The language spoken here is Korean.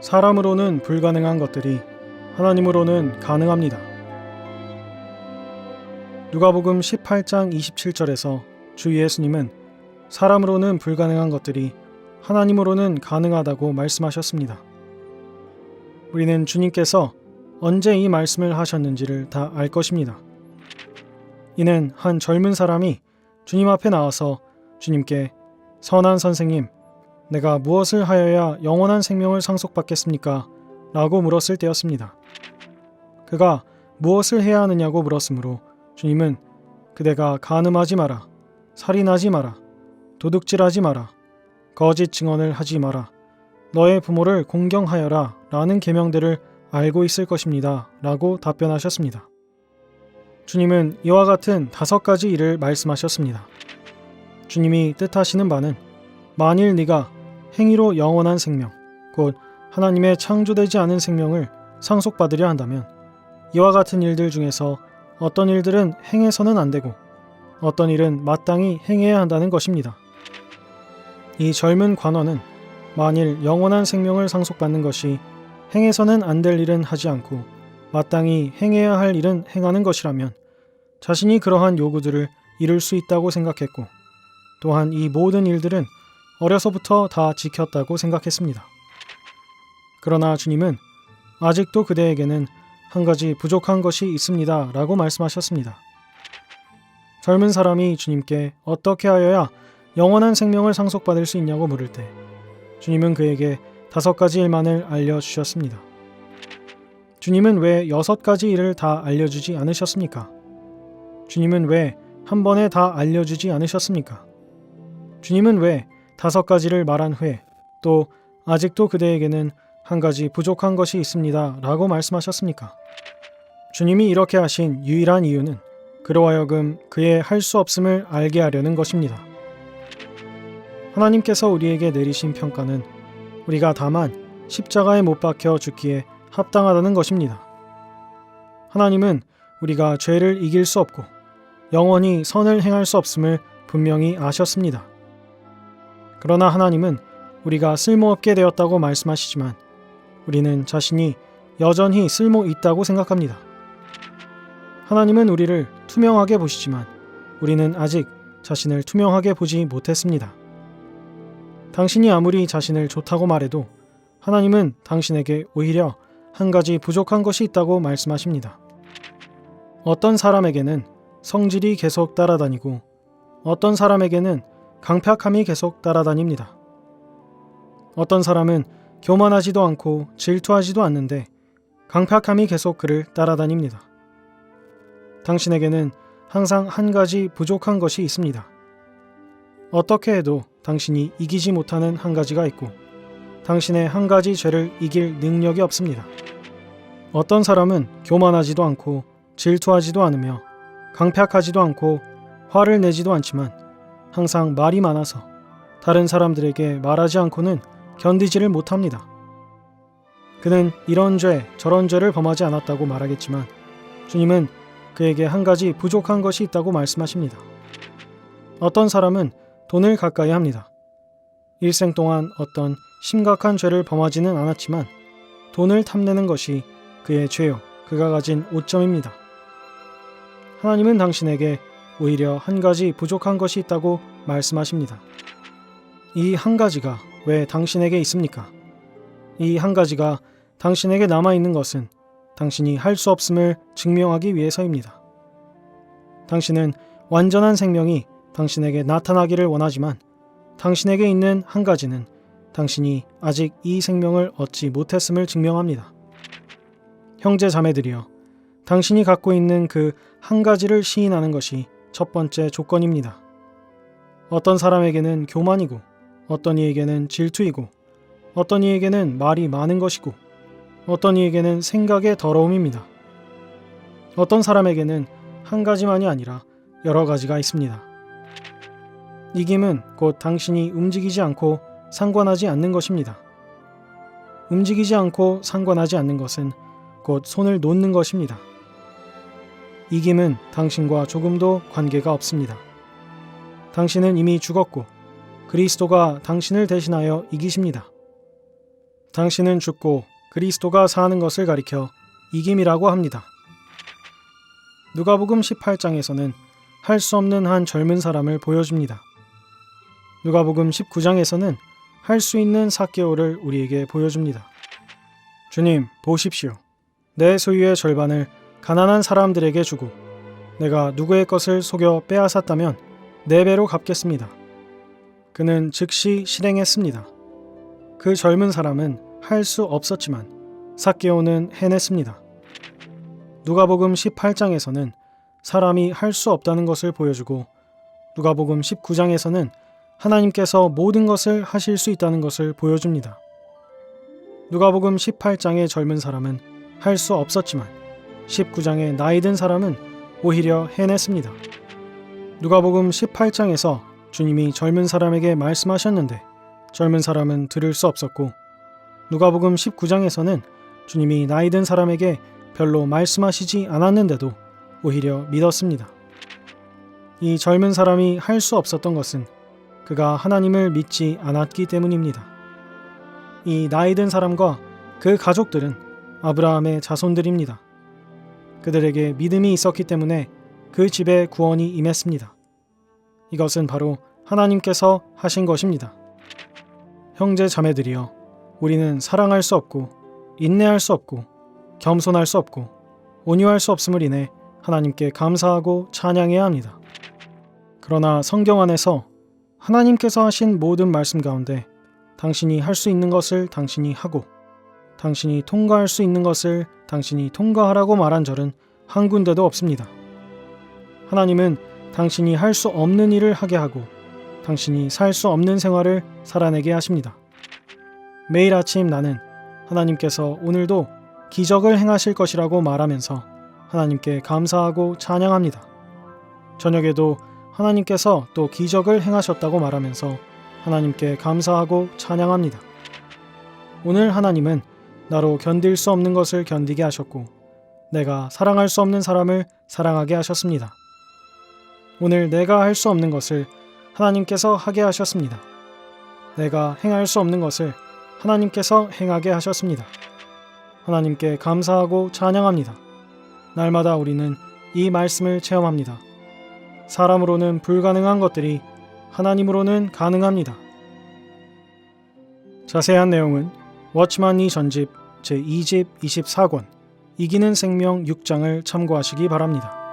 사람으로는 불가능한 것들이 하나님으로는 가능합니다. 누가복음 18장 27절에서 주 예수님은 사람으로는 불가능한 것들이 하나님으로는 가능하다고 말씀하셨습니다. 우리는 주님께서 언제 이 말씀을 하셨는지를 다 알 것입니다. 이는 한 젊은 사람이 주님 앞에 나와서 주님께 선한 선생님, 내가 무엇을 하여야 영원한 생명을 상속받겠습니까? 라고 물었을 때였습니다. 그가 무엇을 해야 하느냐고 물었으므로 주님은 그대가 간음하지 마라, 살인하지 마라, 도둑질하지 마라, 거짓 증언을 하지 마라, 너의 부모를 공경하여라 라는 계명들을 알고 있을 것입니다. 라고 답변하셨습니다. 주님은 이와 같은 5가지 일을 말씀하셨습니다. 주님이 뜻하시는 바는 만일 네가 행위로 영원한 생명, 곧 하나님의 창조되지 않은 생명을 상속받으려 한다면 이와 같은 일들 중에서 어떤 일들은 행해서는 안 되고 어떤 일은 마땅히 행해야 한다는 것입니다. 이 젊은 관원은 만일 영원한 생명을 상속받는 것이 행해서는 안 될 일은 하지 않고 마땅히 행해야 할 일은 행하는 것이라면 자신이 그러한 요구들을 이룰 수 있다고 생각했고 또한 이 모든 일들은 어려서부터 다 지켰다고 생각했습니다. 그러나 주님은 아직도 그대에게는 한 가지 부족한 것이 있습니다 라고 말씀하셨습니다. 젊은 사람이 주님께 어떻게 하여야 영원한 생명을 상속받을 수 있냐고 물을 때 주님은 그에게 5가지 일만을 알려주셨습니다. 주님은 왜 6가지 일을 다 알려주지 않으셨습니까? 주님은 왜 한 번에 다 알려주지 않으셨습니까? 주님은 왜 5가지를 말한 후에 또 아직도 그대에게는 한 가지 부족한 것이 있습니다 라고 말씀하셨습니까? 주님이 이렇게 하신 유일한 이유는 그로 하여금 그의 할 수 없음을 알게 하려는 것입니다. 하나님께서 우리에게 내리신 평가는 우리가 다만 십자가에 못 박혀 죽기에 합당하다는 것입니다. 하나님은 우리가 죄를 이길 수 없고 영원히 선을 행할 수 없음을 분명히 아셨습니다. 그러나 하나님은 우리가 쓸모없게 되었다고 말씀하시지만 우리는 자신이 여전히 쓸모 있다고 생각합니다. 하나님은 우리를 투명하게 보시지만 우리는 아직 자신을 투명하게 보지 못했습니다. 당신이 아무리 자신을 좋다고 말해도 하나님은 당신에게 오히려 한 가지 부족한 것이 있다고 말씀하십니다. 어떤 사람에게는 성질이 계속 따라다니고 어떤 사람에게는 강팍함이 계속 따라다닙니다. 어떤 사람은 교만하지도 않고 질투하지도 않는데 강팍함이 계속 그를 따라다닙니다. 당신에게는 항상 한 가지 부족한 것이 있습니다. 어떻게 해도 당신이 이기지 못하는 한 가지가 있고 당신의 한 가지 죄를 이길 능력이 없습니다. 어떤 사람은 교만하지도 않고 질투하지도 않으며 강팍하지도 않고 화를 내지도 않지만 항상 말이 많아서 다른 사람들에게 말하지 않고는 견디지를 못합니다. 그는 이런 죄 저런 죄를 범하지 않았다고 말하겠지만 주님은 그에게 한 가지 부족한 것이 있다고 말씀하십니다. 어떤 사람은 돈을 가까이 합니다. 일생 동안 어떤 심각한 죄를 범하지는 않았지만 돈을 탐내는 것이 그의 죄요, 그가 가진 오점입니다. 하나님은 당신에게 오히려 한 가지 부족한 것이 있다고 말씀하십니다. 이 한 가지가 왜 당신에게 있습니까? 이 한 가지가 당신에게 남아있는 것은 당신이 할 수 없음을 증명하기 위해서입니다. 당신은 완전한 생명이 당신에게 나타나기를 원하지만 당신에게 있는 한 가지는 당신이 아직 이 생명을 얻지 못했음을 증명합니다. 형제 자매들이여, 당신이 갖고 있는 그 한 가지를 시인하는 것이 첫 번째 조건입니다. 어떤 사람에게는 교만이고 어떤 이에게는 질투이고 어떤 이에게는 말이 많은 것이고 어떤 이에게는 생각의 더러움입니다. 어떤 사람에게는 한 가지만이 아니라 여러 가지가 있습니다. 이김은 곧 당신이 움직이지 않고 상관하지 않는 것입니다. 움직이지 않고 상관하지 않는 것은 곧 손을 놓는 것입니다. 이김은 당신과 조금도 관계가 없습니다. 당신은 이미 죽었고 그리스도가 당신을 대신하여 이기십니다. 당신은 죽고 그리스도가 사는 것을 가리켜 이김이라고 합니다. 누가복음 18장에서는 할 수 없는 한 젊은 사람을 보여줍니다. 누가복음 19장에서는 할 수 있는 삭개오를 우리에게 보여줍니다. 주님, 보십시오. 내 소유의 절반을 가난한 사람들에게 주고 내가 누구의 것을 속여 빼앗았다면 4배로 갚겠습니다. 그는 즉시 실행했습니다. 그 젊은 사람은 할 수 없었지만 삭개오는 해냈습니다. 누가복음 18장에서는 사람이 할 수 없다는 것을 보여주고 누가복음 19장에서는 하나님께서 모든 것을 하실 수 있다는 것을 보여줍니다. 누가복음 18장의 젊은 사람은 할 수 없었지만 19장의 나이 든 사람은 오히려 해냈습니다. 누가복음 18장에서 주님이 젊은 사람에게 말씀하셨는데 젊은 사람은 들을 수 없었고 누가복음 19장에서는 주님이 나이 든 사람에게 별로 말씀하시지 않았는데도 오히려 믿었습니다. 이 젊은 사람이 할 수 없었던 것은 그가 하나님을 믿지 않았기 때문입니다. 이 나이 든 사람과 그 가족들은 아브라함의 자손들입니다. 그들에게 믿음이 있었기 때문에 그 집에 구원이 임했습니다. 이것은 바로 하나님께서 하신 것입니다. 형제 자매들이여, 우리는 사랑할 수 없고 인내할 수 없고 겸손할 수 없고 온유할 수 없음을 인해 하나님께 감사하고 찬양해야 합니다. 그러나 성경 안에서 하나님께서 하신 모든 말씀 가운데 당신이 할 수 있는 것을 당신이 하고 당신이 통과할 수 있는 것을 당신이 통과하라고 말한 절은 한 군데도 없습니다. 하나님은 당신이 할 수 없는 일을 하게 하고 당신이 살 수 없는 생활을 살아내게 하십니다. 매일 아침 나는 하나님께서 오늘도 기적을 행하실 것이라고 말하면서 하나님께 감사하고 찬양합니다. 저녁에도 하나님께서 또 기적을 행하셨다고 말하면서 하나님께 감사하고 찬양합니다. 오늘 하나님은 나로 견딜 수 없는 것을 견디게 하셨고 내가 사랑할 수 없는 사람을 사랑하게 하셨습니다. 오늘 내가 할 수 없는 것을 하나님께서 하게 하셨습니다. 내가 행할 수 없는 것을 하나님께서 행하게 하셨습니다. 하나님께 감사하고 찬양합니다. 날마다 우리는 이 말씀을 체험합니다. 사람으로는 불가능한 것들이 하나님으로는 가능합니다. 자세한 내용은 워치만 리 전집 제2집 24권 이기는 생명 6장을 참고하시기 바랍니다.